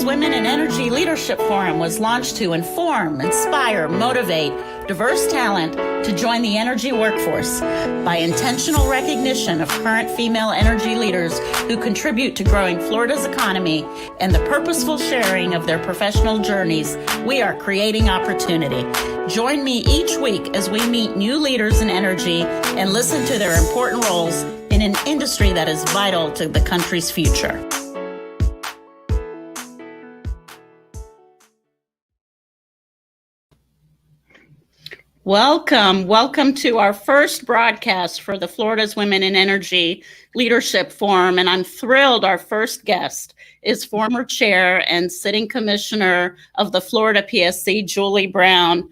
Florida's Women in Energy Leadership Forum was launched to inform, inspire, motivate diverse talent to join the energy workforce by intentional recognition of current female energy leaders who contribute to growing Florida's economy and the purposeful sharing of their professional journeys. We are creating opportunity. Join me each week as we meet new leaders in energy and listen to their important roles in an industry that is vital to the country's future. Welcome to our first broadcast for the Florida's Women in Energy Leadership Forum, and I'm thrilled our first guest is former chair and sitting commissioner of the Florida PSC, Julie Brown.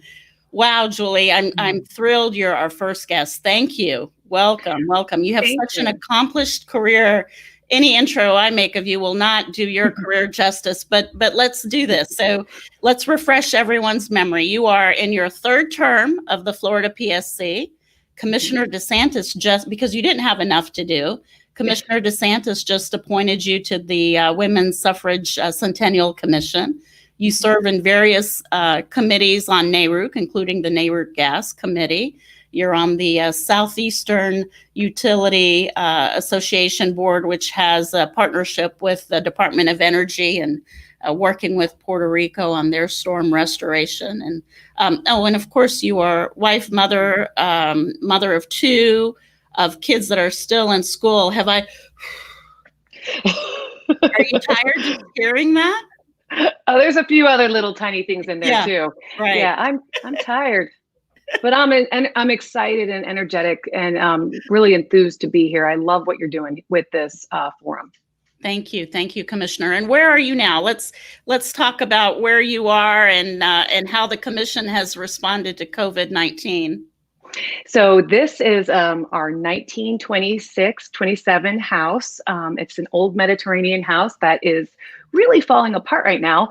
Wow, Julie, I'm thrilled you're our first guest. Thank you. Welcome. You have such an accomplished career. Any intro I make of you will not do your career justice, but let's do this. So let's refresh everyone's memory. You are in your third term of the Florida PSC. Commissioner DeSantis, just because you didn't have enough to do, Commissioner DeSantis just appointed you to the Women's Suffrage Centennial Commission. You serve in various committees on NARUC, including the NARUC Gas Committee. You're on the Southeastern Utility Association Board, which has a partnership with the Department of Energy and working with Puerto Rico on their storm restoration. And and of course, you are wife, mother of two, of kids that are still in school. Are you tired of hearing that? Oh, there's a few other little tiny things in there too. Right. Yeah, I'm tired. But I'm excited and energetic and really enthused to be here. I love what you're doing with this forum. Thank you, Commissioner. And where are you now? Let's talk about where you are and how the commission has responded to COVID-19. So this is our 1926-27 house. It's an old Mediterranean house that is really falling apart right now.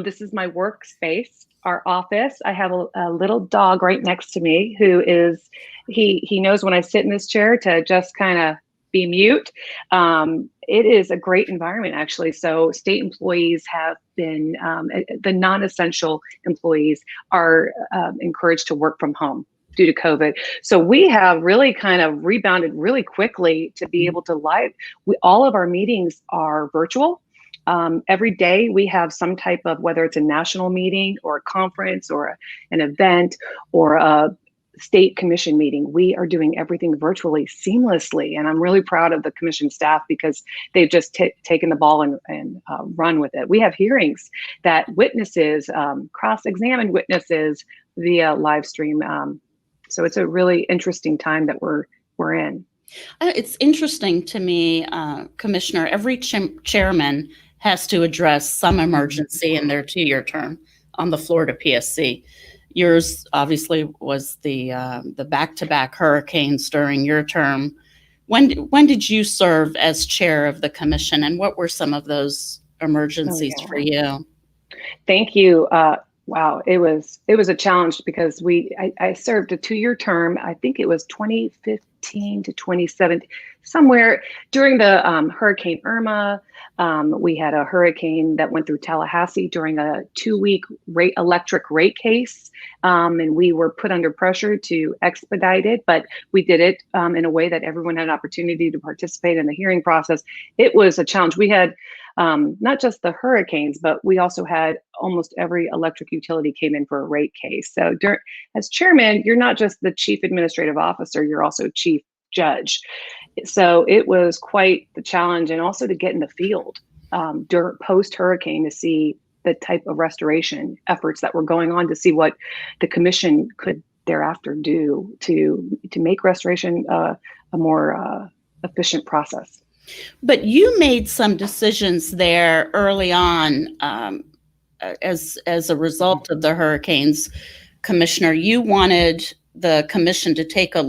This is my workspace. Our office. I have a little dog right next to me who is, he knows when I sit in this chair to just kind of be mute. It is a great environment, actually. So state employees have been, the non-essential employees are encouraged to work from home due to COVID. So we have really kind of rebounded really quickly to be able to all of our meetings are virtual. Every day we have some type of, whether it's a national meeting or a conference or an event or a state commission meeting, we are doing everything virtually seamlessly. And I'm really proud of the commission staff because they've just taken the ball and run with it. We have hearings that witnesses, cross-examine witnesses via live stream. So it's a really interesting time that we're in. It's interesting to me, Commissioner, every chairman has to address some emergency in their 2-year term on the Florida PSC. Yours obviously was the back-to-back hurricanes during your term. When did you serve as chair of the commission, and what were some of those emergencies for you? Thank you. Wow, it was a challenge because I served a 2-year term. I think it was 2015 to 2017, somewhere during the Hurricane Irma. We had a hurricane that went through Tallahassee during a 2-week electric rate case, and we were put under pressure to expedite it, but we did it in a way that everyone had an opportunity to participate in the hearing process. It was a challenge. We had not just the hurricanes, but we also had almost every electric utility came in for a rate case. So as chairman, you're not just the chief administrative officer, you're also chief judge. So it was quite the challenge, and also to get in the field post-hurricane to see the type of restoration efforts that were going on, to see what the commission could thereafter do to make restoration a more efficient process. But you made some decisions there early on as a result of the hurricanes, Commissioner. You wanted the commission to take a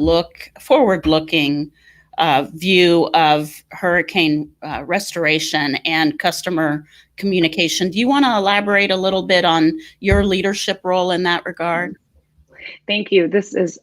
forward-looking view of hurricane restoration and customer communication. Do you want to elaborate a little bit on your leadership role in that regard? Thank you.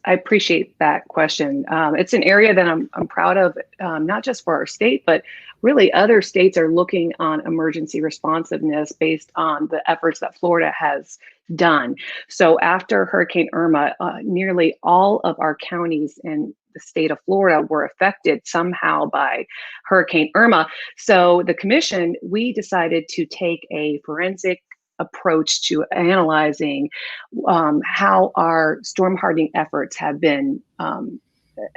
I appreciate that question. It's an area that I'm proud of, not just for our state, but really other states are looking on emergency responsiveness based on the efforts that Florida has done. So after Hurricane Irma, nearly all of our counties in the state of Florida were affected somehow by Hurricane Irma. So the commission, we decided to take a forensic approach to analyzing how our storm hardening efforts have been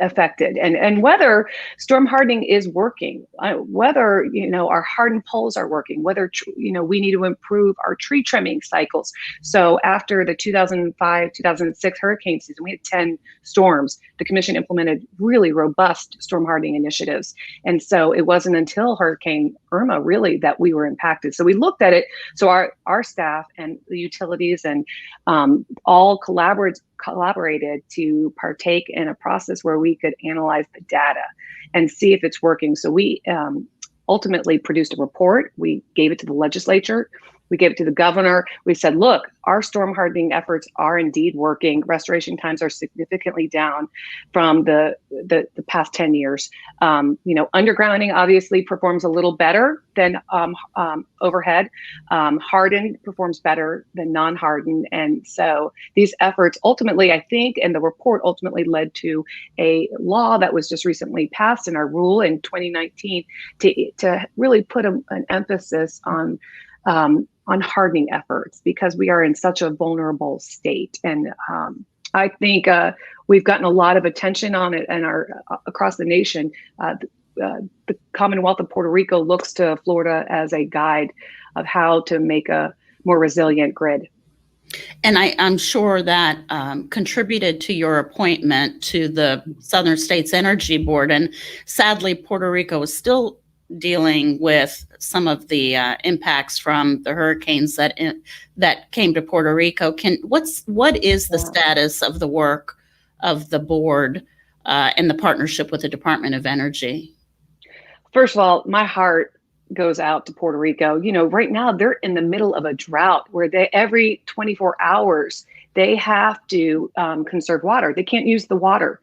affected, and whether storm hardening is working, whether our hardened poles are working, whether we need to improve our tree trimming cycles. So after the 2005-2006 hurricane season, we had 10 storms. The commission implemented really robust storm hardening initiatives, and so it wasn't until Hurricane Irma really that we were impacted. So we looked at it. So our staff and the utilities and all collaborated to partake in a process where we could analyze the data and see if it's working. So we ultimately produced a report. We gave it to the legislature. We gave it to the governor. We said, look, our storm hardening efforts are indeed working. Restoration times are significantly down from the past 10 years. Undergrounding obviously performs a little better than overhead. Hardened performs better than non-hardened. And so these efforts ultimately, I think, and the report ultimately led to a law that was just recently passed in our rule in 2019 to really put an emphasis on hardening efforts, because we are in such a vulnerable state. And I think we've gotten a lot of attention on it, and across the nation. The Commonwealth of Puerto Rico looks to Florida as a guide of how to make a more resilient grid. And I'm sure that contributed to your appointment to the Southern States Energy Board. And sadly, Puerto Rico is still dealing with some of the impacts from the hurricanes that came to Puerto Rico. What is the status of the work of the board and the partnership with the Department of Energy? First of all, my heart goes out to Puerto Rico. Right now they're in the middle of a drought where every 24 hours they have to conserve water. They can't use the water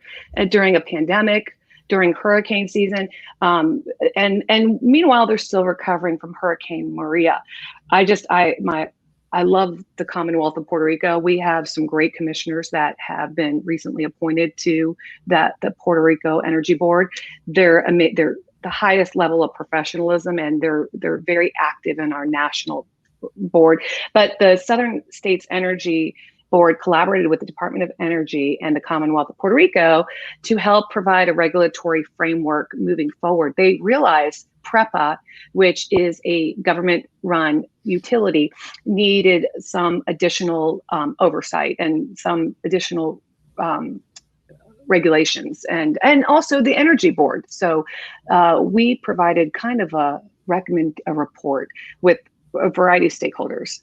during a pandemic, during hurricane season. And meanwhile, they're still recovering from Hurricane Maria. I love the Commonwealth of Puerto Rico. We have some great commissioners that have been recently appointed to the Puerto Rico Energy Board. They're the highest level of professionalism, and they're very active in our national board. But the Southern States Energy Board collaborated with the Department of Energy and the Commonwealth of Puerto Rico to help provide a regulatory framework moving forward. They realized PREPA, which is a government-run utility, needed some additional oversight and some additional regulations, and also the Energy Board. So we provided kind of a report with a variety of stakeholders.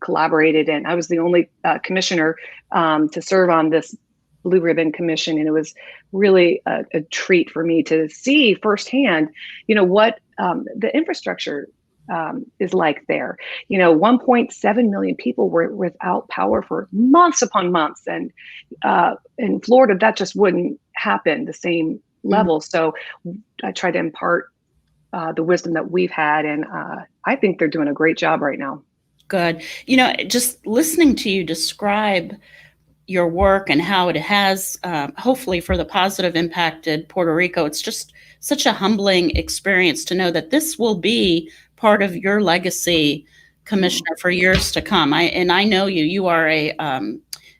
Collaborated, and I was the only commissioner to serve on this Blue Ribbon Commission, and it was really a treat for me to see firsthand, what the infrastructure is like there. 1.7 million people were without power for months upon months, and in Florida that just wouldn't happen the same level. So I try to impart the wisdom that we've had, and I think they're doing a great job right now. Good. Just listening to you describe your work and how it has, hopefully for the positive impacted Puerto Rico, it's just such a humbling experience to know that this will be part of your legacy, Commissioner, for years to come. I know you are a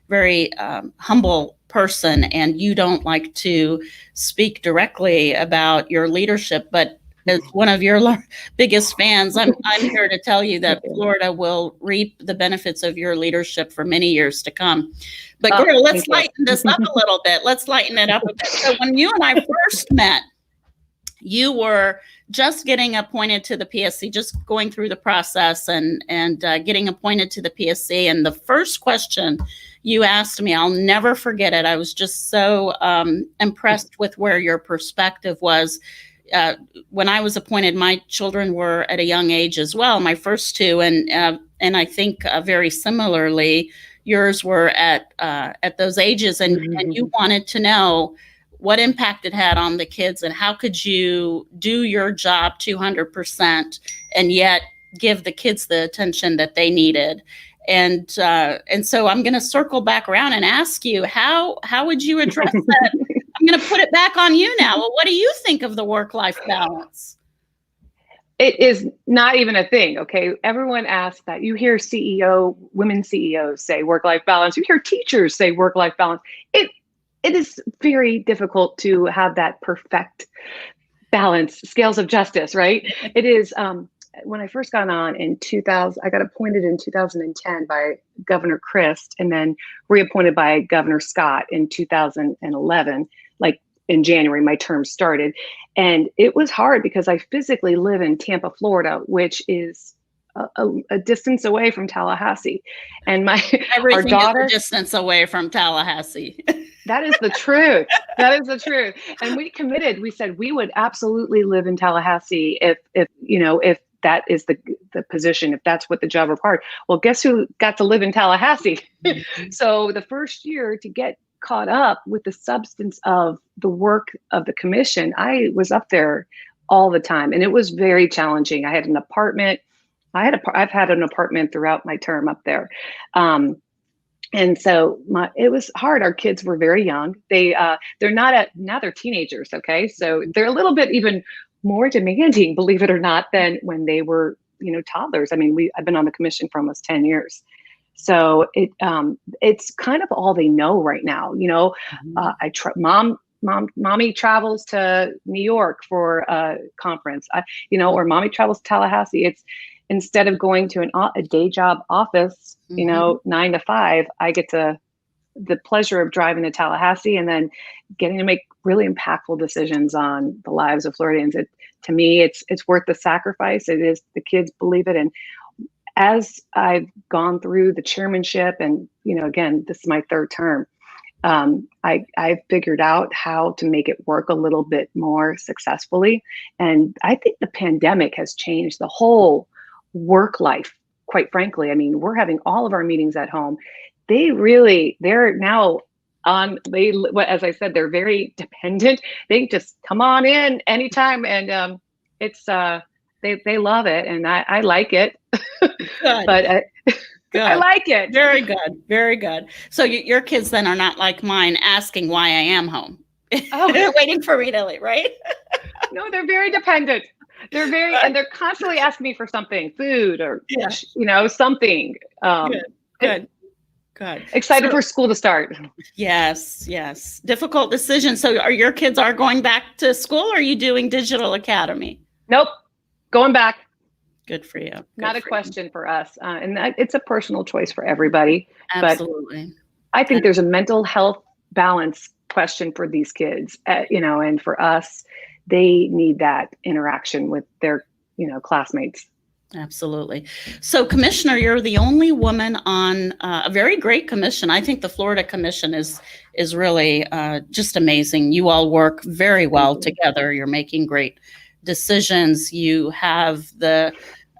very humble person, and you don't like to speak directly about your leadership, but as one of your biggest fans, I'm here to tell you that Florida will reap the benefits of your leadership for many years to come. But girl, let's lighten this up a little bit. Let's lighten it up a bit. So when you and I first met, you were just getting appointed to the PSC, just going through the process and getting appointed to the PSC. And the first question you asked me, I'll never forget it. I was just so impressed with where your perspective was. When I was appointed, my children were at a young age as well, my first two, and I think very similarly, yours were at those ages, and you wanted to know what impact it had on the kids and how could you do your job 200% and yet give the kids the attention that they needed. And so I'm going to circle back around and ask you, how would you address that? I'm going to put it back on you now. Well, what do you think of the work-life balance? It is not even a thing, okay? Everyone asks that. You hear women CEOs say work-life balance. You hear teachers say work-life balance. It is very difficult to have that perfect balance, scales of justice, right? It is, when I first got on in 2000, I got appointed in 2010 by Governor Christ and then reappointed by Governor Scott in 2011, like in January, my term started. And it was hard because I physically live in Tampa, Florida, which is a distance away from Tallahassee. And our daughter is a distance away from Tallahassee. That is the truth. That is the truth. And we said we would absolutely live in Tallahassee if that is the position, if that's what the job required. Well, guess who got to live in Tallahassee? So the first year, to get caught up with the substance of the work of the commission, I was up there all the time, and it was very challenging. I had an apartment. I've had an apartment throughout my term up there. And so it was hard. Our kids were very young. They're now they're teenagers. Okay. So they're a little bit even more demanding, believe it or not, than when they were, toddlers. I mean, I've been on the commission for almost 10 years. So it's kind of all they know right now. Mommy travels to New York for a conference, or mommy travels to Tallahassee. It's instead of going to a day job office, 9 to 5, I get the pleasure of driving to Tallahassee and then getting to make really impactful decisions on the lives of Floridians. To me, it's worth the sacrifice. It is. The kids believe it. And as I've gone through the chairmanship and, again, this is my third term, I figured out how to make it work a little bit more successfully. And I think the pandemic has changed the whole work life, quite frankly. I mean, we're having all of our meetings at home. They're now as I said, they're very dependent. They just come on in anytime. And they love it. And I like it. Good. But good. I like it. Very good. Very good. So your kids then are not like mine asking why I am home. Oh. They're waiting for me to leave, right? No, they're very dependent. And they're constantly asking me for something, food or, something. Good. Excited for school to start. Yes. Difficult decision. So your kids are going back to school, or are you doing digital academy? Nope. Going back. Good for you. Not a question for us. And it's a personal choice for everybody. Absolutely. But I think there's a mental health balance question for these kids, and for us, they need that interaction with their, classmates. Absolutely. So, Commissioner, you're the only woman on a very great commission. I think the Florida Commission is really just amazing. You all work very well together. You're making great decisions. You have the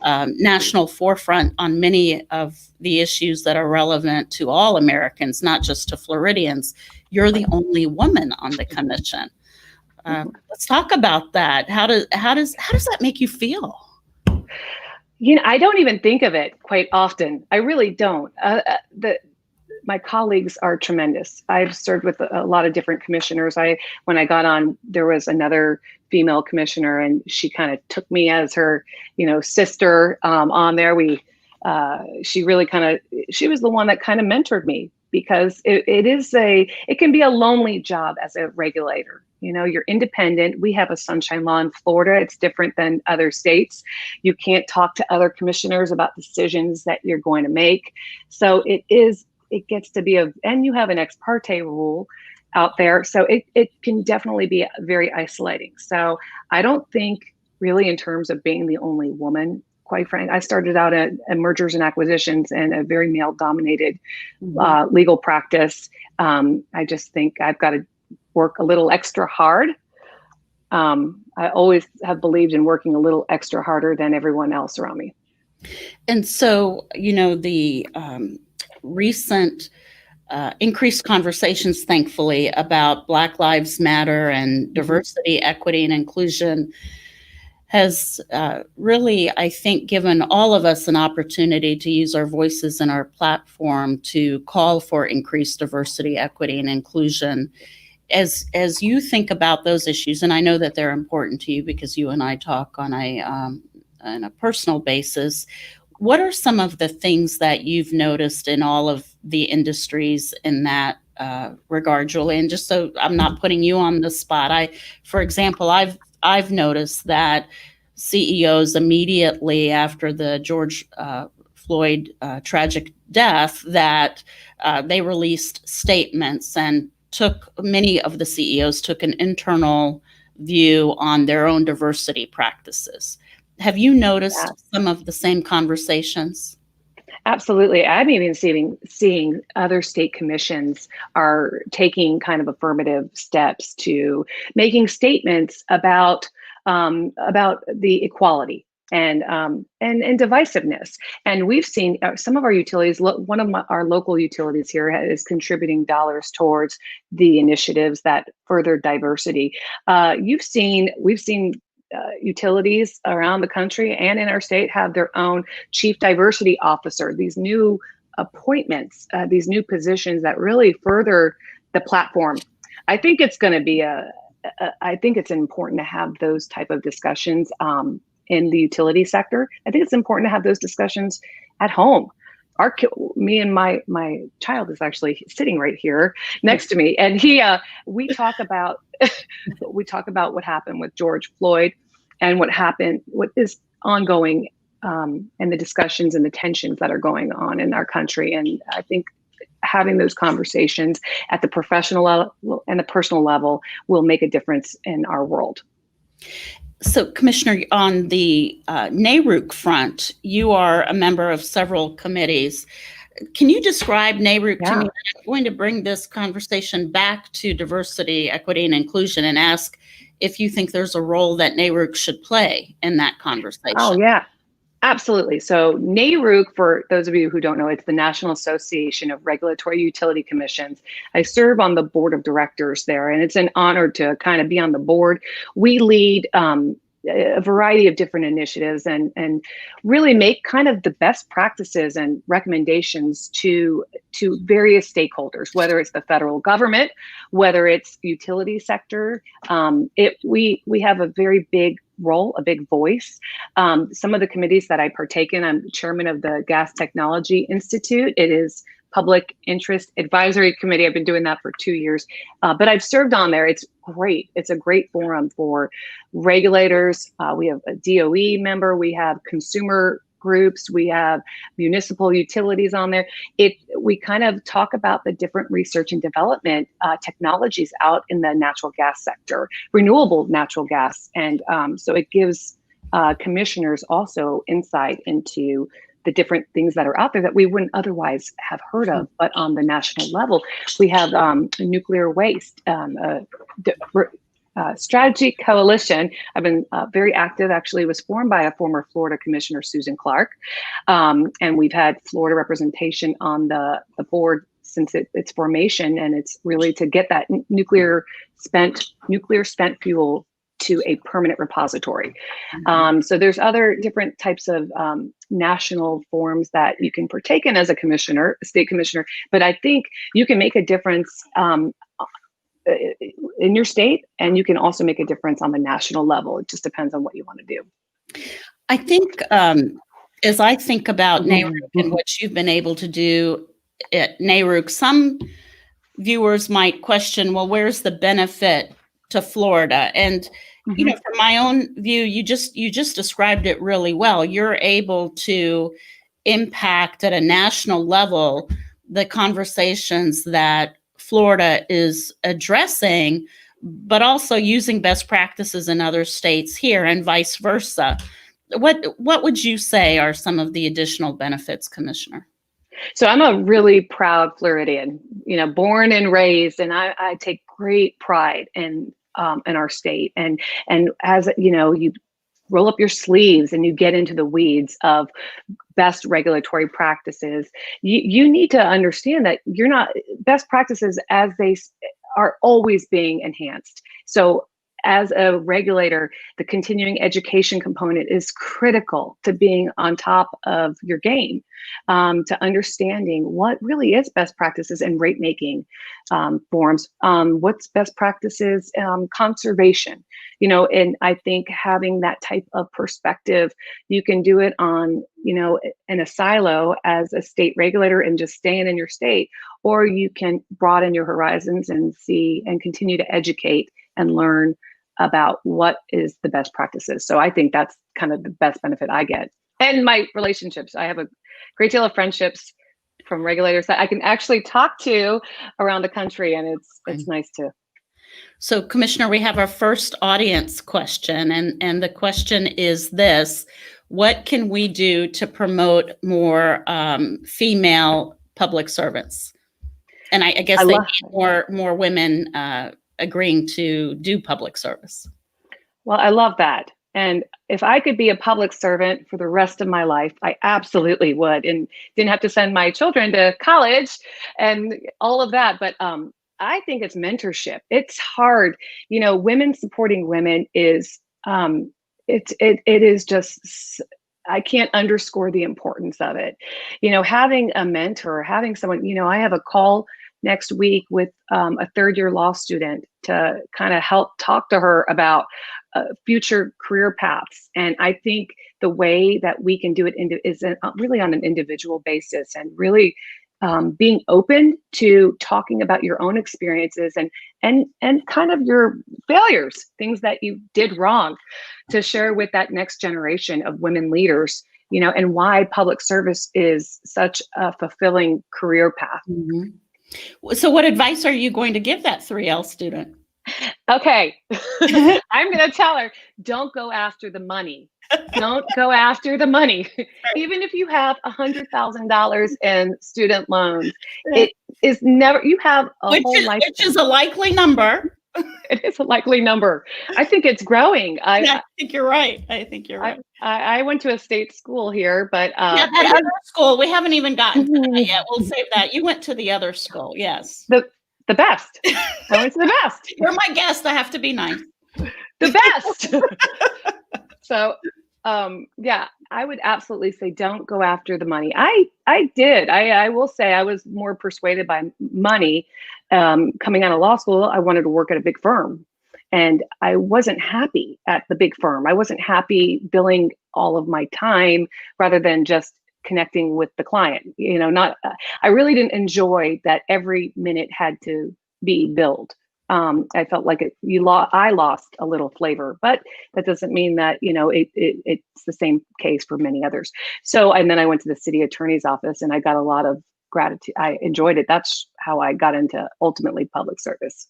national forefront on many of the issues that are relevant to all Americans, not just to Floridians. You're the only woman on the commission. Let's talk about that. How does that make you feel? I don't even think of it quite often. I really don't. My colleagues are tremendous. I've served with a lot of different commissioners. When I got on, there was another female commissioner, and she kind of took me as her, sister on there. She really she was the one that kind of mentored me, because it can be a lonely job as a regulator. You're independent. We have a sunshine law in Florida. It's different than other states. You can't talk to other commissioners about decisions that you're going to make. So it gets to be and you have an ex parte rule out there. So it can definitely be very isolating. So I don't think really in terms of being the only woman, quite frankly. I started out at mergers and acquisitions in a very male dominated legal practice. I just think I've got to work a little extra hard. I always have believed in working a little extra harder than everyone else around me. And so, recent increased conversations, thankfully, about Black Lives Matter and diversity, equity, and inclusion has really, I think, given all of us an opportunity to use our voices and our platform to call for increased diversity, equity, and inclusion. As you think about those issues, and I know that they're important to you because you and I talk on a personal basis, what are some of the things that you've noticed in all of the industries in that regard, Julie? And just so I'm not putting you on the spot, for example, I've noticed that CEOs immediately after the George Floyd tragic death, that they released statements and many of the CEOs took an internal view on their own diversity practices. Have you noticed some of the same conversations? Absolutely. I'm even seeing other state commissions are taking kind of affirmative steps to making statements about the equality and divisiveness. And we've seen some of our utilities. One of our local utilities here is contributing dollars towards the initiatives that further diversity. We've seen utilities around the country and in our state have their own chief diversity officer, these new appointments, these new positions that really further the platform. I think it's going to be I think it's important to have those type of discussions in the utility sector. I think it's important to have those discussions at home. Me and my child is actually sitting right here next to me, and we talk about what happened with George Floyd and what is ongoing, and the discussions and the tensions that are going on in our country. And I think having those conversations at the professional level and the personal level will make a difference in our world. So, Commissioner, on the NARUC front, you are a member of several committees. Can you describe NARUC to me? I'm going to bring this conversation back to diversity, equity, and inclusion and ask if you think there's a role that NARUC should play in that conversation. Oh, yeah. Absolutely. So NARUC, for those of you who don't know, it's the National Association of Regulatory Utility Commissions. I serve on the board of directors there, and it's an honor to kind of be on the board. We lead a variety of different initiatives and really make kind of the best practices and recommendations to various stakeholders, whether it's the federal government, whether it's utility sector. We have a very big role, a big voice. Some of the committees that I partake in, I'm chairman of the Gas Technology Institute. It is Public Interest Advisory Committee. I've been doing that for 2 years, but I've served on there. It's great. It's a great forum for regulators. We have a DOE member. We have consumer groups. We have municipal utilities on there. We kind of talk about the different research and development technologies out in the natural gas sector, renewable natural gas. And so it gives commissioners also insight into the different things that are out there that we wouldn't otherwise have heard of. But on the national level, we have nuclear waste, strategy coalition. I've been very active. Actually, it was formed by a former Florida Commissioner, Susan Clark, and we've had Florida representation on the board since its formation. And it's really to get that nuclear spent fuel to a permanent repository. So there's other different types of national forums that you can partake in as a commissioner, a state commissioner. But I think you can make a difference in your state, and you can also make a difference on the national level. It just depends on what you want to do. I think as I think about NARUC and what you've been able to do at NARUC, some viewers might question, well, where's the benefit to Florida? And you know, from my own view, you just described it really well. You're able to impact at a national level the conversations that Florida is addressing, but also using best practices in other states here and vice versa. What would you say are some of the additional benefits, Commissioner? So I'm a really proud Floridian, born and raised, and I take great pride in our state. And as you roll up your sleeves and you get into the weeds of best regulatory practices, you need to understand that you're not best practices as they are always being enhanced. So as a regulator, the continuing education component is critical to being on top of your game, to understanding what really is best practices in rate making forms, what's best practices, conservation, and I think having that type of perspective, you can do it on, in a silo as a state regulator and just staying in your state, or you can broaden your horizons and see and continue to educate and learn about what is the best practices. So I think that's kind of the best benefit I get. And my relationships, I have a great deal of friendships from regulators that I can actually talk to around the country, and it's nice too. So, Commissioner, we have our first audience question, and the question is this: what can we do to promote more female public servants? And I guess they need more women agreeing to do public service. Well, I love that. And if I could be a public servant for the rest of my life, I absolutely would, and didn't have to send my children to college and all of that. But I think it's mentorship. It's hard. Women supporting women is, it is just, I can't underscore the importance of it. Having a mentor, having someone, I have a call next week with a third-year law student to kind of help talk to her about future career paths. And I think the way that we can do it is really on an individual basis, and really being open to talking about your own experiences and kind of your failures, things that you did wrong, to share with that next generation of women leaders, and why public service is such a fulfilling career path. Mm-hmm. So what advice are you going to give that 3L student? Okay. I'm going to tell her, don't go after the money. Don't go after the money. Even if you have $100,000 in student loans, it is never, you have a whole life. Which is a likely number. It is a likely number. I think it's growing. I think you're right. I went to a state school here, but that other school, we haven't even gotten to that yet. We'll save that. You went to the other school, yes. The best. I went to the best. You're my guest. I have to be nice. The best. So, yeah, I would absolutely say don't go after the money. I did. I will say I was more persuaded by money. Coming out of law school, I wanted to work at a big firm, and I wasn't happy at the big firm. I wasn't happy billing all of my time rather than just connecting with the client. I really didn't enjoy that every minute had to be billed. I felt like I lost a little flavor, but that doesn't mean that, it's the same case for many others. So, and then I went to the city attorney's office and I got a lot of gratitude. I enjoyed it. That's how I got into ultimately public service.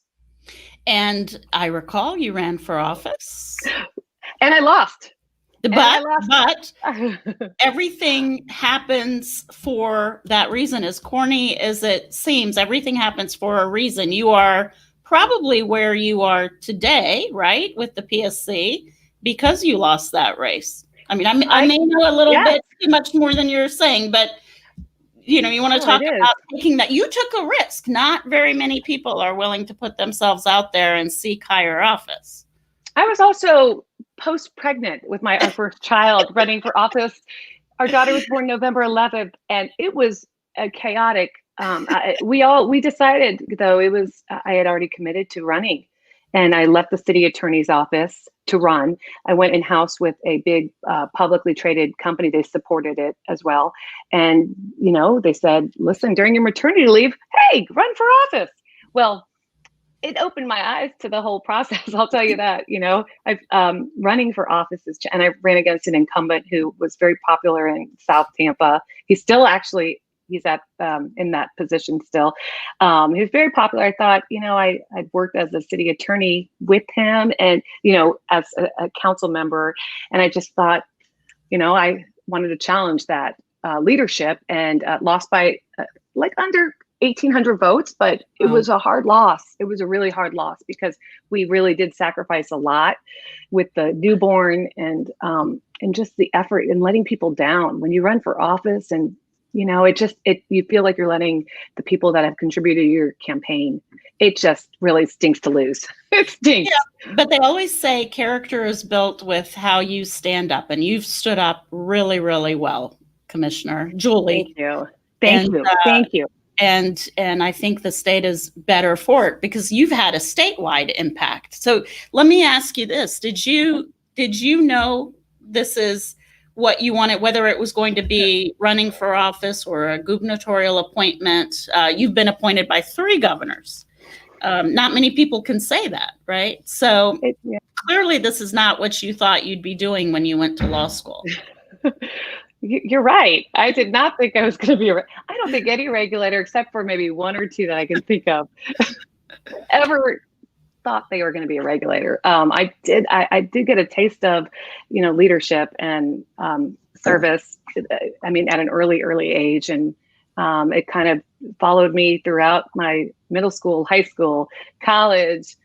And I recall you ran for office. And I lost. But everything happens for that reason. As corny as it seems, everything happens for a reason. You are probably where you are today, right, with the PSC, because you lost that race. I mean, I may know a little bit too much more than you're saying, but you want to talk about taking that. You took a risk. Not very many people are willing to put themselves out there and seek higher office. I was also post-pregnant with our first child, running for office. Our daughter was born November 11th, and it was a chaotic. We decided, though, I had already committed to running, and I left the city attorney's office to run. I went in-house with a big publicly traded company. They supported it as well. And, they said, listen, during your maternity leave, hey, run for office. Well, it opened my eyes to the whole process. I'll tell you that, I've running for office and I ran against an incumbent who was very popular in South Tampa. He's still he's at in that position still. He was very popular. I thought, I'd worked as a city attorney with him and, as a council member. And I just thought, I wanted to challenge that leadership, and lost by under 1,800 votes, but it Oh, was a hard loss. It was a really hard loss because we really did sacrifice a lot with the newborn and just the effort and letting people down when you run for office. And you feel like you're letting the people that have contributed to your campaign. It just really stinks to lose. It stinks. but they always say character is built with how you stand up, and you've stood up really, really well, Commissioner Julie. Thank you. And Thank you. and I think the state is better for it because you've had a statewide impact. So let me ask you this: Did you know this is what you wanted, whether it was going to be running for office or a gubernatorial appointment? You've been appointed by 3 governors. Not many people can say that, right? So clearly this is not what you thought you'd be doing when you went to law school. You're right. I did not think I was going to be I don't think any regulator, except for maybe 1 or 2 that I can think of, ever thought they were going to be a regulator. I did get a taste of, leadership and service. I mean, at an early age, and it kind of followed me throughout my middle school, high school, college.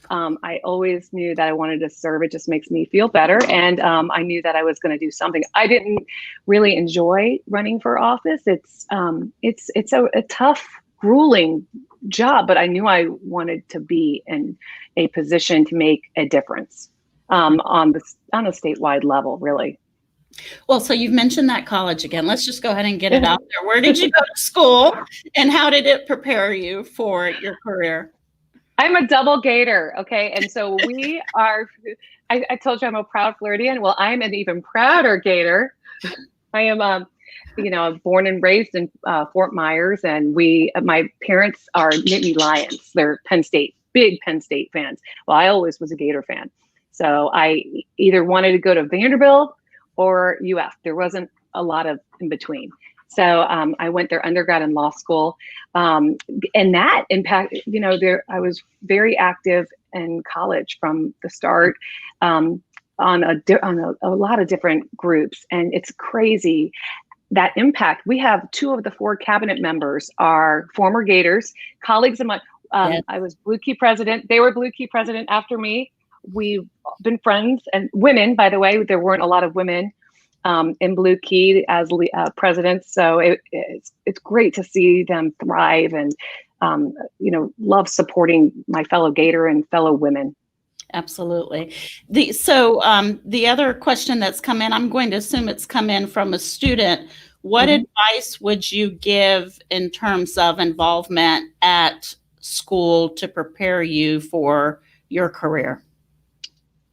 I always knew that I wanted to serve. It just makes me feel better. And I knew that I was going to do something. I didn't really enjoy running for office. It's a tough, grueling job, but I knew I wanted to be in a position to make a difference on a statewide level, really. Well, so you've mentioned that college again. Let's just go ahead and get it out there. Where did you go to school, and how did it prepare you for your career? I'm a double Gator, okay? And so we are, I told you I'm a proud Floridian. Well, I'm an even prouder Gator. I am, born and raised in Fort Myers, and my parents are Nittany Lions. They're big Penn State fans. Well, I always was a Gator fan. So I either wanted to go to Vanderbilt or UF. There wasn't a lot of in between. So I went there undergrad and law school, and that impact. I was very active in college from the start on a lot of different groups, and it's crazy that impact. We have 2 of the 4 cabinet members are former Gators, colleagues of mine. Yes. I was Blue Key president. They were Blue Key president after me. We've been friends, and women, by the way. There weren't a lot of women in Blue Key as presidents. So it's great to see them thrive and, love supporting my fellow Gator and fellow women. Absolutely. The other question that's come in, I'm going to assume it's come in from a student. What advice would you give in terms of involvement at school to prepare you for your career?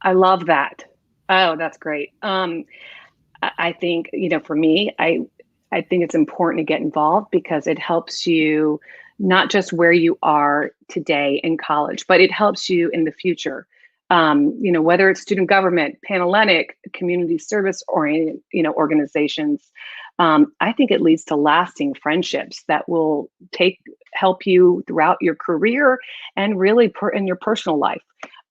I love that. Oh, that's great. I think, for me, I think it's important to get involved because it helps you not just where you are today in college, but it helps you in the future. Whether it's student government, Panhellenic, community service oriented, organizations. I think it leads to lasting friendships that will help you throughout your career and really in your personal life.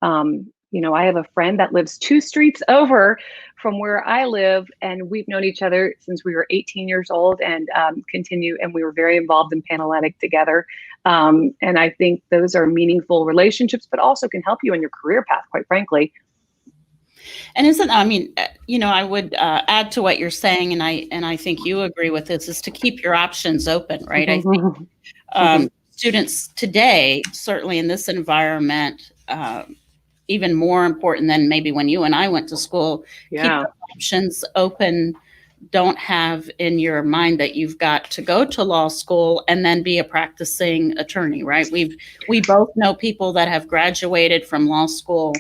I have a friend that lives 2 streets over from where I live, and we've known each other since we were 18 years old and and we were very involved in Panhellenic together. And I think those are meaningful relationships, but also can help you in your career path, quite frankly. And I would add to what you're saying, and I think you agree with this, is to keep your options open, right? I think students today, certainly in this environment, even more important than maybe when you and I went to school. Yeah. Keep your options open. Don't have in your mind that you've got to go to law school and then be a practicing attorney, right? We both know people that have graduated from law school,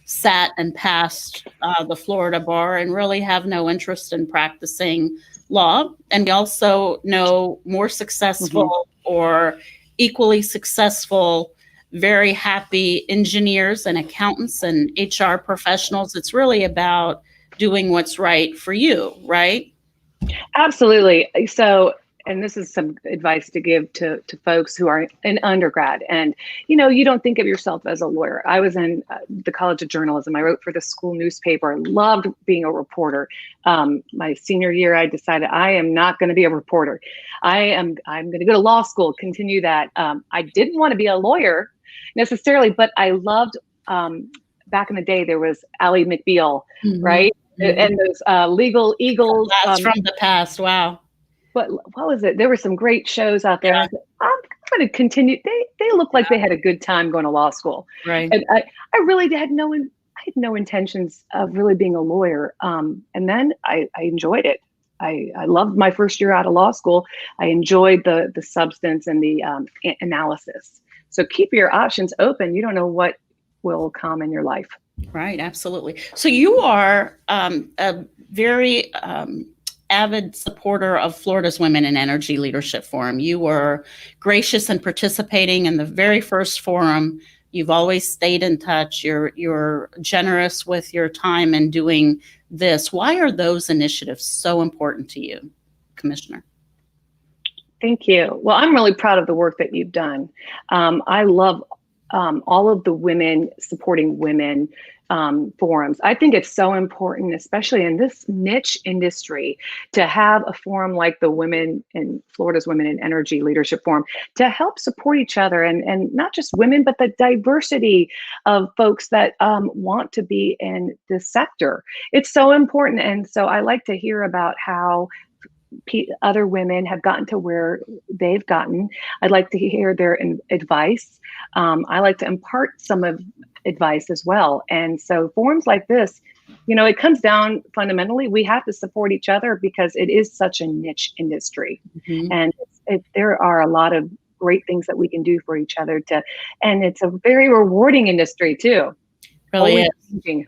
sat and passed the Florida bar, and really have no interest in practicing law. And we also know more successful or equally successful, very happy engineers and accountants and HR professionals. It's really about doing what's right for you, right? Absolutely. So and this is some advice to give to folks who are in undergrad, and you don't think of yourself as a lawyer. I was in the College of Journalism. I wrote for the school newspaper. I loved being a reporter. My senior year, I decided I am not going to be a reporter. I'm going to go to law school, continue that. I didn't want to be a lawyer necessarily, but I loved, back in the day, there was Ally McBeal, right? And those legal eagles. That's from the past. Wow. What was it? There were some great shows out there. Yeah. I said, I'm going to continue. They look like they had a good time going to law school. Right. And I really had no intentions of really being a lawyer. And then I enjoyed it. I loved my first year out of law school. I enjoyed the substance and the analysis. So keep your options open. You don't know what will come in your life. Right. Absolutely. So you are a very avid supporter of Florida's Women in Energy Leadership Forum. You were gracious in participating in the very first forum. You've always stayed in touch. You're generous with your time in doing this. Why are those initiatives so important to you, Commissioner? Thank you. Well, I'm really proud of the work that you've done. I love all of the women supporting women forums. I think it's so important, especially in this niche industry, to have a forum like the Florida's Women in Energy Leadership Forum to help support each other, and not just women, but the diversity of folks that want to be in this sector. It's so important. And so I like to hear about how other women have gotten to where they've gotten. I'd like to hear their advice. I like to impart some of advice as well. And so forums like this, it comes down fundamentally, we have to support each other because it is such a niche industry. And there are a lot of great things that we can do for each other and it's a very rewarding industry too. Really is.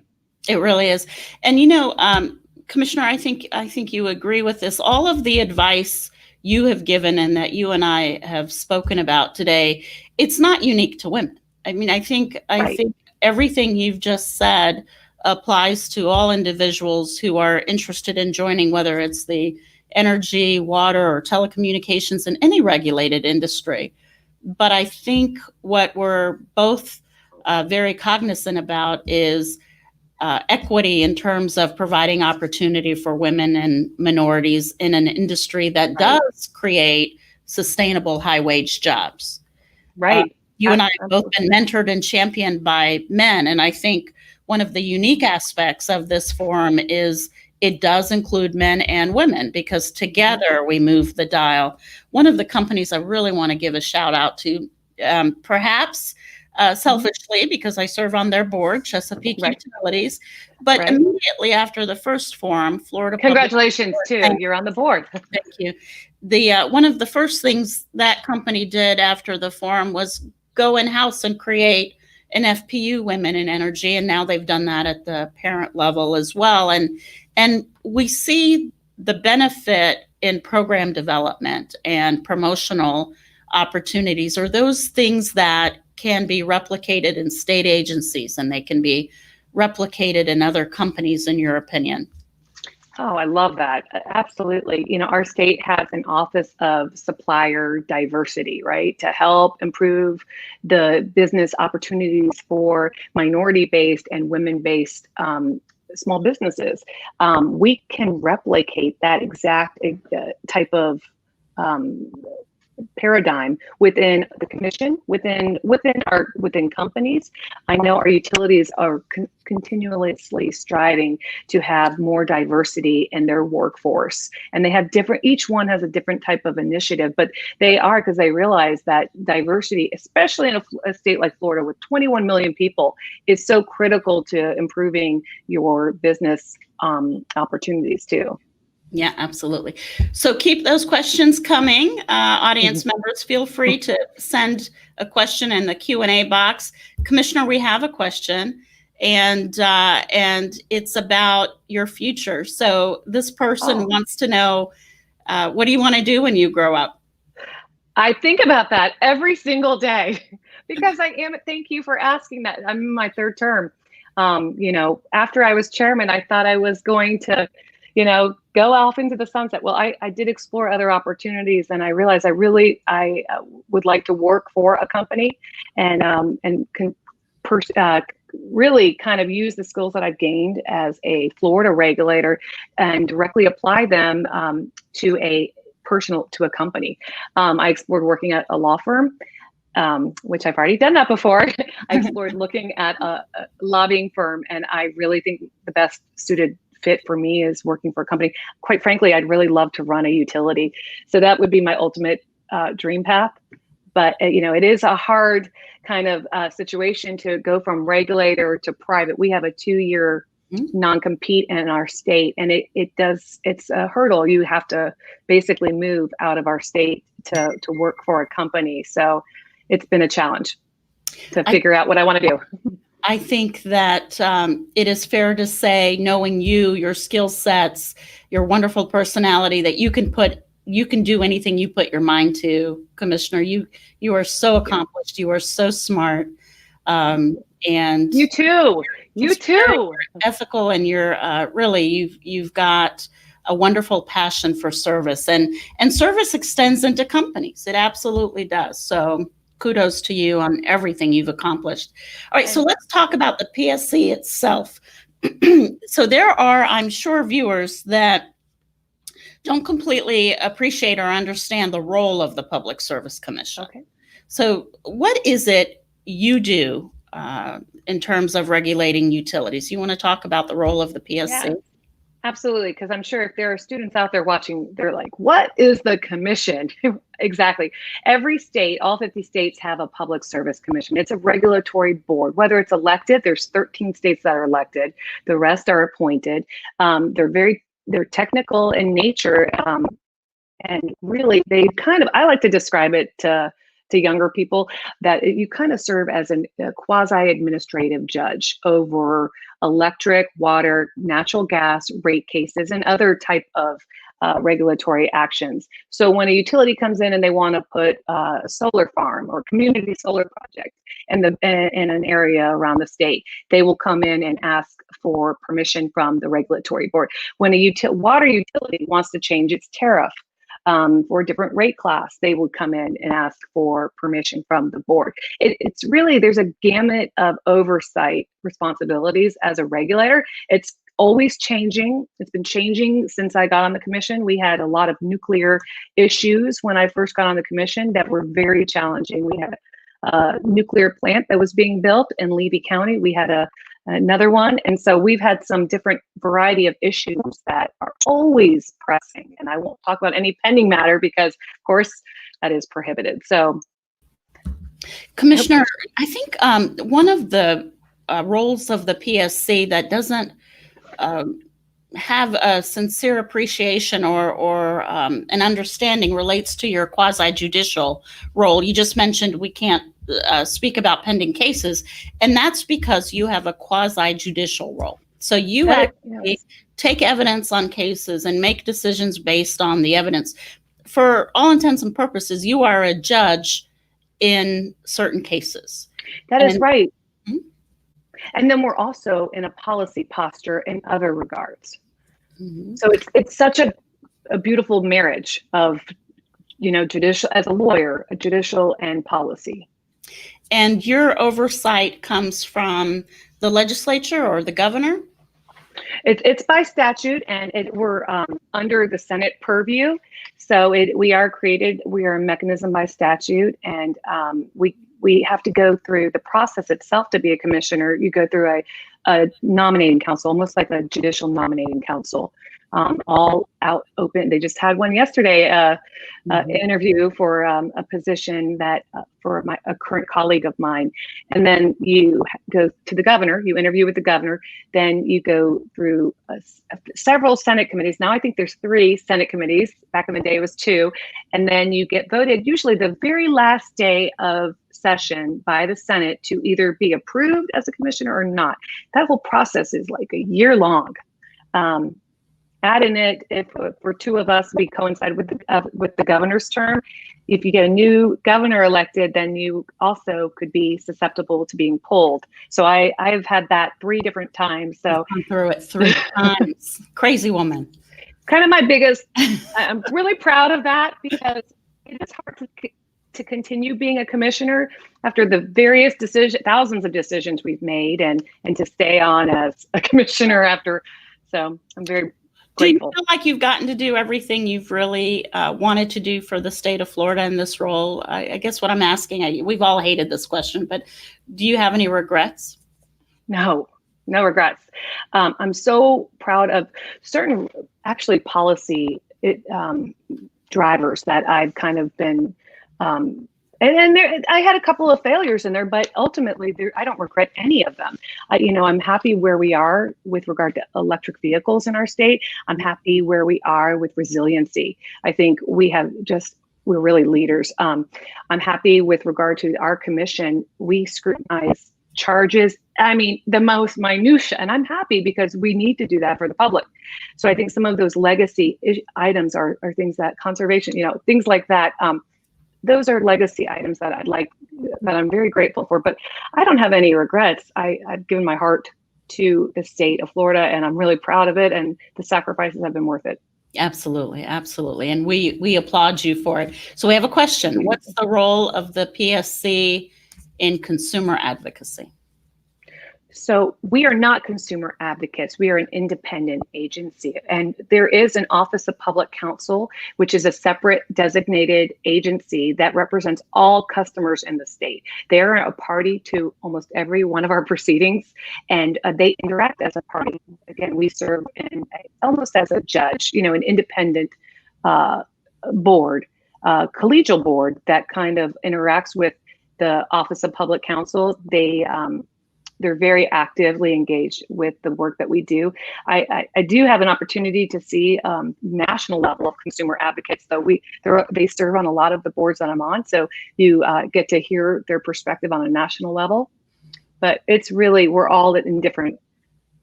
It really is. And Commissioner, I think you agree with this. All of the advice you have given and that you and I have spoken about today, it's not unique to women. I mean, I think everything you've just said applies to all individuals who are interested in joining, whether it's the energy, water, or telecommunications in any regulated industry. But I think what we're both very cognizant about is equity in terms of providing opportunity for women and minorities in an industry that does create sustainable high-wage jobs. Right. You and I have both been mentored and championed by men, and I think one of the unique aspects of this forum is it does include men and women because together we move the dial. One of the companies I really want to give a shout out to, perhaps selfishly because I serve on their board, Chesapeake Utilities. But immediately after the first forum, Florida. Congratulations too. You're on the board. Thank you. The one of the first things that company did after the forum was go in-house and create an FPU, Women in Energy, and now they've done that at the parent level as well. And we see the benefit in program development and promotional opportunities, or those things that can be replicated in state agencies and they can be replicated in other companies, in your opinion? Oh, I love that. Absolutely. Our state has an Office of Supplier Diversity, right, to help improve the business opportunities for minority-based and women-based small businesses. We can replicate that exact type of paradigm within the commission, within companies. I know our utilities are continuously striving to have more diversity in their workforce, and they have each one has a different type of initiative, but they are, because they realize that diversity, especially in a state like Florida with 21 million people, is so critical to improving your business opportunities too. Yeah, absolutely. So keep those questions coming. Audience members, feel free to send a question in the Q&A box. Commissioner, we have a question, and it's about your future. So this person wants to know, what do you want to do when you grow up? I think about that every single day because thank you for asking that. I'm in my third term. After I was chairman, I thought I was going to, go off into the sunset. Well, I did explore other opportunities, and I realized I would like to work for a company, and really kind of use the skills that I've gained as a Florida regulator and directly apply them to a company. I explored working at a law firm, which I've already done that before. I explored looking at a lobbying firm, and I really think the best suited fit for me is working for a company. Quite frankly, I'd really love to run a utility. So that would be my ultimate dream path. But it is a hard kind of situation to go from regulator to private. We have a 2-year non-compete in our state, and it's a hurdle. You have to basically move out of our state to work for a company. So it's been a challenge to figure out what I want to do. I think that it is fair to say, knowing you, your skill sets, your wonderful personality, that you can do anything you put your mind to, Commissioner. You are so accomplished. You are so smart. And you too. You're ethical, and you're really, you've got a wonderful passion for service, and service extends into companies. It absolutely does. So kudos to you on everything you've accomplished. All right, so let's talk about the PSC itself. So there are, I'm sure, viewers that don't completely appreciate or understand the role of the Public Service Commission. Okay. So what is it you do in terms of regulating utilities? You want to talk about the role of the PSC? Yeah, absolutely, because I'm sure if there are students out there watching, they're like, what is the commission? Exactly. Every state, all 50 states have a Public Service Commission. It's a regulatory board. Whether it's elected, there's 13 states that are elected. The rest are appointed. They're technical in nature, and really I like to describe it to younger people that you kind of serve as a quasi-administrative judge over electric, water, natural gas rate cases, and other type of regulatory actions. So when a utility comes in and they want to put a solar farm or community solar project in an area around the state, they will come in and ask for permission from the regulatory board. When a water utility wants to change its tariff for a different rate class, they would come in and ask for permission from the board. It's really, there's a gamut of oversight responsibilities as a regulator. It's always changing. It's been changing since I got on the commission. We had a lot of nuclear issues when I first got on the commission that were very challenging. We had a nuclear plant that was being built in Levy County. We had another one. And so we've had some different variety of issues that are always pressing. And I won't talk about any pending matter because, of course, that is prohibited. So, Commissioner, I think one of the roles of the PSC that doesn't have a sincere appreciation or an understanding relates to your quasi-judicial role. You just mentioned we can't speak about pending cases, and that's because you have a quasi-judicial role. So you actually take evidence on cases and make decisions based on the evidence. For all intents and purposes, you are a judge in certain cases. That is right. Mm-hmm. And then we're also in a policy posture in other regards. Mm-hmm. So it's such a beautiful marriage of, judicial, as a lawyer, a judicial and policy. And your oversight comes from the legislature or the governor? It's by statute, and we're under the Senate purview. So we are a mechanism by statute, and we have to go through the process itself to be a commissioner. You go through a nominating council, almost like a judicial nominating council, all out open. They just had one yesterday, interview for a position that for a current colleague of mine. And then you go to the governor, you interview with the governor, then you go through several Senate committees. Now I think there's 3 Senate committees. Back in the day it was 2. And then you get voted usually the very last day of session by the Senate to either be approved as a commissioner or not. That whole process is like a year long. Add in it, if for 2 of us, we coincide with the governor's term. If you get a new governor elected, then you also could be susceptible to being pulled. So I've had that 3 different times. So I've gone through it 3 times. Crazy woman. kind of my biggest, I'm really proud of that because it is hard to continue being a commissioner after the various thousands of decisions we've made and to stay on as a commissioner after. So I'm very Do you grateful. feel like you've gotten to do everything you've really wanted to do for the state of Florida in this role? I guess what I'm asking, we've all hated this question, but do you have any regrets? No regrets. I'm so proud of certain actually policy drivers that I've kind of been, and there, I had a couple of failures in there, but ultimately I don't regret any of them. I'm happy where we are with regard to electric vehicles in our state. I'm happy where we are with resiliency. I think we're really leaders. I'm happy with regard to our commission. We scrutinize charges. I mean, the most minutia, and I'm happy because we need to do that for the public. So I think some of those legacy items are things that conservation, things like that. Those are legacy items that that I'm very grateful for, but I don't have any regrets. I've given my heart to the state of Florida and I'm really proud of it. And the sacrifices have been worth it. Absolutely. Absolutely. And we applaud you for it. So we have a question. What's the role of the PSC in consumer advocacy? So we are not consumer advocates. We are an independent agency. And there is an Office of Public Counsel, which is a separate designated agency that represents all customers in the state. They're a party to almost every one of our proceedings, and they interact as a party. Again, we serve almost as a judge, an independent board, collegial board that kind of interacts with the Office of Public Counsel. They're very actively engaged with the work that we do. I do have an opportunity to see national level of consumer advocates, though they serve on a lot of the boards that I'm on. So you get to hear their perspective on a national level. But it's really, we're all in different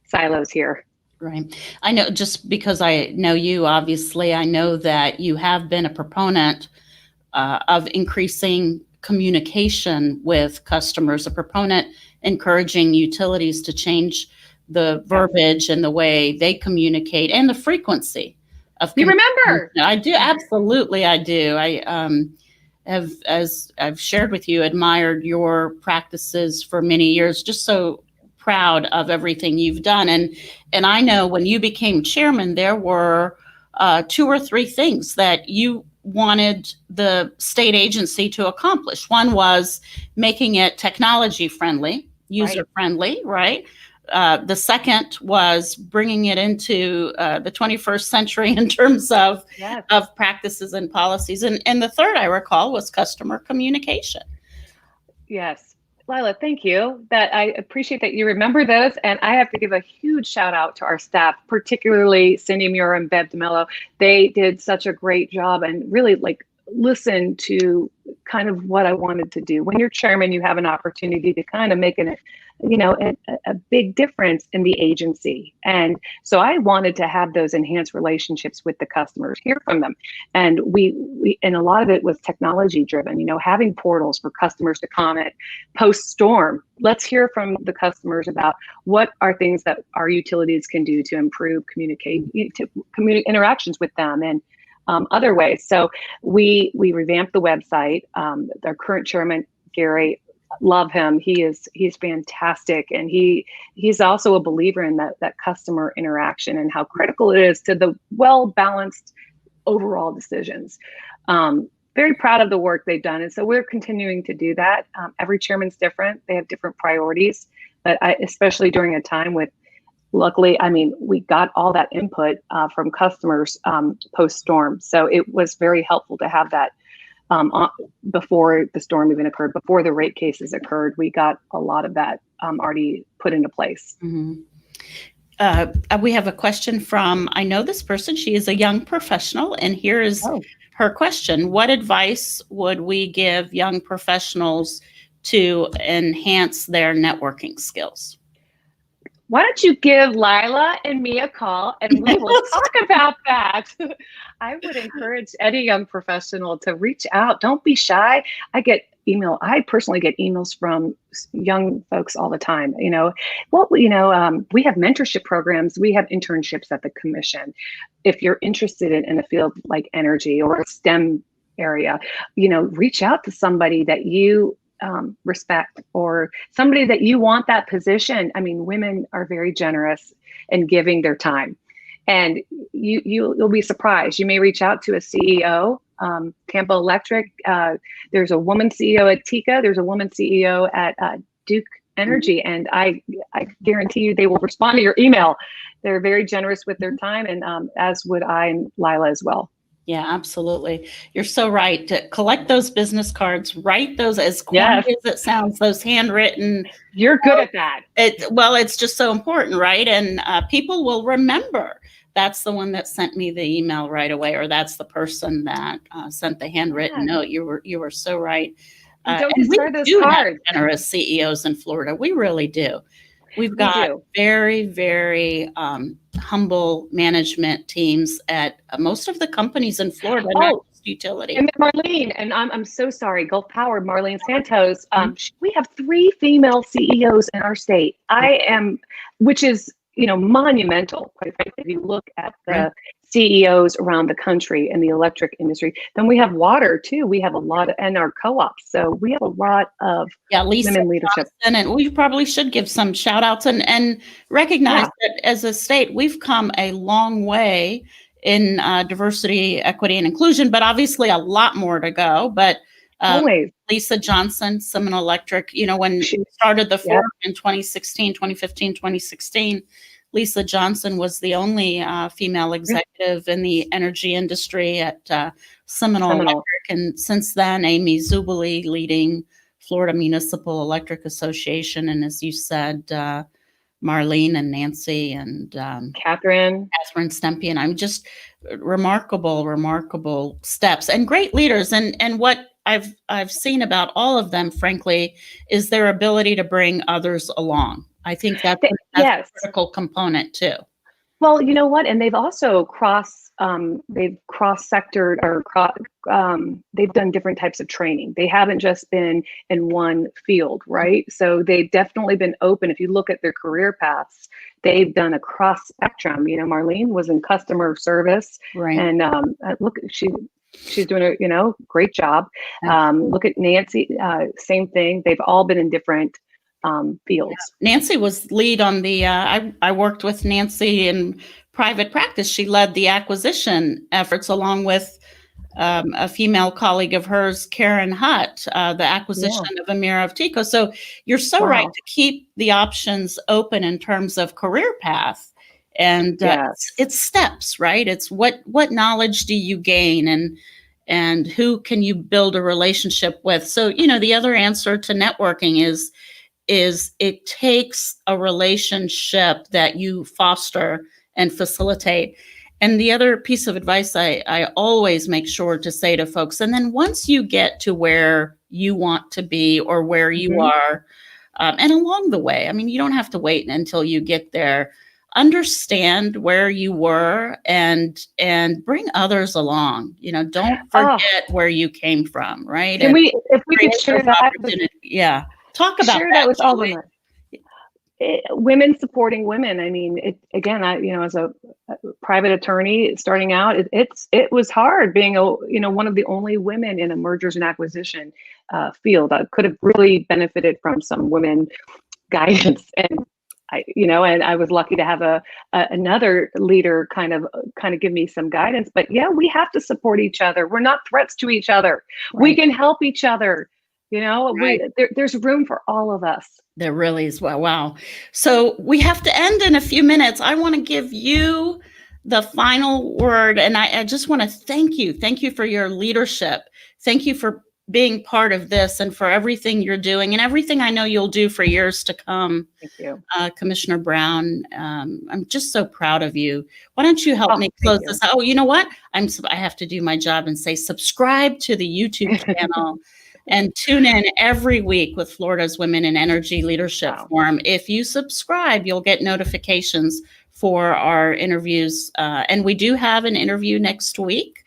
silos here. Right. I know, just because I know you, obviously, I know that you have been a proponent of increasing communication with customers, a proponent encouraging utilities to change the verbiage and the way they communicate and the frequency of You remember? I do. Absolutely. I do. I have, as I've shared with you, admired your practices for many years, just so proud of everything you've done. And I know when you became chairman, there were 2 or 3 things that you wanted the state agency to accomplish. One was making it technology friendly, user friendly, right? The second was bringing it into the 21st century in terms of practices and policies. And the third, I recall, was customer communication. Yes. Lila, thank you. I appreciate that you remember those. And I have to give a huge shout out to our staff, particularly Cindy Muir and Bev DeMello. They did such a great job and really listen to kind of what I wanted to do. When you're chairman, you have an opportunity to kind of make a big difference in the agency. And so I wanted to have those enhanced relationships with the customers, hear from them. And and a lot of it was technology driven, having portals for customers to comment post-storm. Let's hear from the customers about what are things that our utilities can do to improve interactions with them and other ways. So we revamped the website. Our current chairman, Gary, love him. He's fantastic. And he's also a believer in that customer interaction and how critical it is to the well-balanced overall decisions. Very proud of the work they've done. And so we're continuing to do that. Every chairman's different. They have different priorities, but especially during a time with, luckily, we got all that input from customers post-storm. So it was very helpful to have that before the storm even occurred, before the rate cases occurred. We got a lot of that already put into place. Mm-hmm. We have a question from, I know this person, she is a young professional, and here is her question. What advice would we give young professionals to enhance their networking skills? Why don't you give Lila and me a call and we will talk about that. I would encourage any young professional to reach out. Don't be shy. I get email. I personally get emails from young folks all the time. We have mentorship programs. We have internships at the commission. If you're interested in a field like energy or a STEM area, reach out to somebody that you respect, or somebody that you want that position. I mean, women are very generous in giving their time, and you'll be surprised. You may reach out to a CEO, Tampa Electric. There's a woman CEO at TICA. There's a woman CEO at Duke Energy, and I guarantee you they will respond to your email. They're very generous with their time, and as would I and Lila as well. Yeah, absolutely. You're so right. To collect those business cards, write those, as corny as it sounds, those handwritten. You're good at that. It's just so important, right? And people will remember that's the one that sent me the email right away, or that's the person that sent the handwritten note. You were so right. Don't discard those cards. Have generous CEOs in Florida. We really do. We've got very, very humble management teams at most of the companies in Florida, not just utility. And Marlene, and I'm so sorry, Gulf Power, Marlene Santos. We have 3 female CEOs in our state. Which is monumental. Quite frankly, if you look at the CEOs around the country in the electric industry, then we have water too. We have a lot of, and our co-ops. So we have a lot of Lisa women leadership. Johnson, and we probably should give some shout outs and recognize that as a state, we've come a long way in diversity, equity, and inclusion, but obviously a lot more to go. But always. Lisa Johnson, Seminole Electric, when she started the forum in 2016, 2015, 2016, Lisa Johnson was the only female executive in the energy industry at Seminole Electric. And since then, Amy Zubali leading Florida Municipal Electric Association. And as you said, Marlene and Nancy and Catherine Stempy. And I'm just remarkable steps and great leaders. And what I've seen about all of them, frankly, is their ability to bring others along. I think that's a critical component too. Well, you know what? And they've also cross-sectored, or they've done different types of training. They haven't just been in one field, right? So they've definitely been open. If you look at their career paths, they've done a cross spectrum. Marlene was in customer service, and look, she's doing a great job. Look at Nancy, same thing. They've all been in different fields. Nancy was lead on the, I worked with Nancy in private practice. She led the acquisition efforts along with a female colleague of hers, Karen Hutt, the acquisition of Amira of Tico. So you're so right to keep the options open in terms of career path. And it's steps, right? It's what knowledge do you gain, and who can you build a relationship with? So, the other answer to networking is it takes a relationship that you foster and facilitate. And the other piece of advice I always make sure to say to folks, and then once you get to where you want to be or where you are, and along the way, you don't have to wait until you get there. Understand where you were and bring others along. Don't forget where you came from, right? If we could share that. Talk about that with all women. Women supporting women. As a private attorney starting out, it was hard being one of the only women in a mergers and acquisition field. I could have really benefited from some women guidance, and I was lucky to have another leader kind of give me some guidance. But we have to support each other. We're not threats to each other. Right. We can help each other. There's room for all of us. There really is. Wow. So we have to end in a few minutes. I want to give you the final word. And I just want to thank you. Thank you for your leadership. Thank you for being part of this and for everything you're doing and everything I know you'll do for years to come. Thank you. Commissioner Brown, I'm just so proud of you. Why don't you help me close this out? Oh, you know what? I have to do my job and say, subscribe to the YouTube channel. And tune in every week with Florida's Women in Energy Leadership Forum. If you subscribe, you'll get notifications for our interviews. And we do have an interview next week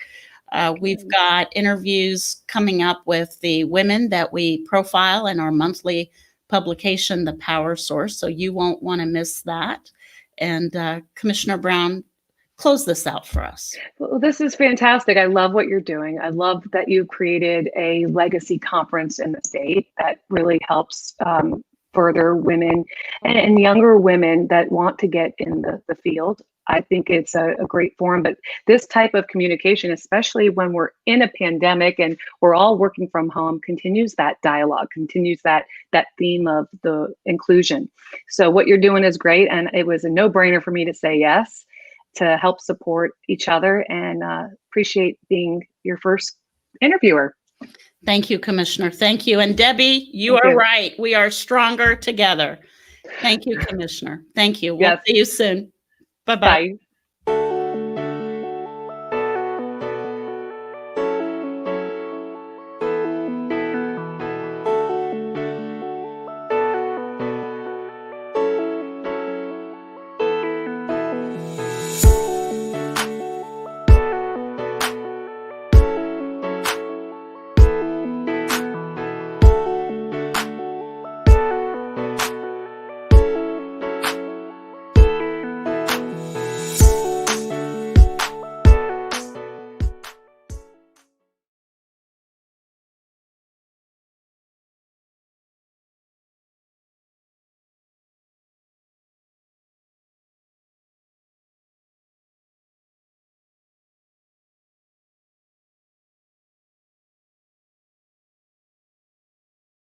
We've got interviews coming up with the women that we profile in our monthly publication, The Power Source, so you won't want to miss that. And Commissioner Brown, close this out for us. Well, this is fantastic. I love what you're doing. I love that you created a legacy conference in the state that really helps further women and younger women that want to get in the field. I think it's a great forum, but this type of communication, especially when we're in a pandemic and we're all working from home, continues that dialogue, continues that theme of the inclusion. So what you're doing is great, and it was a no-brainer for me to say yes, to help support each other, and appreciate being your first interviewer. Thank you, Commissioner. Thank you. And Debbie, you are right. We are stronger together. Thank you, Commissioner. Thank you. We'll see you soon. Bye-bye. Bye.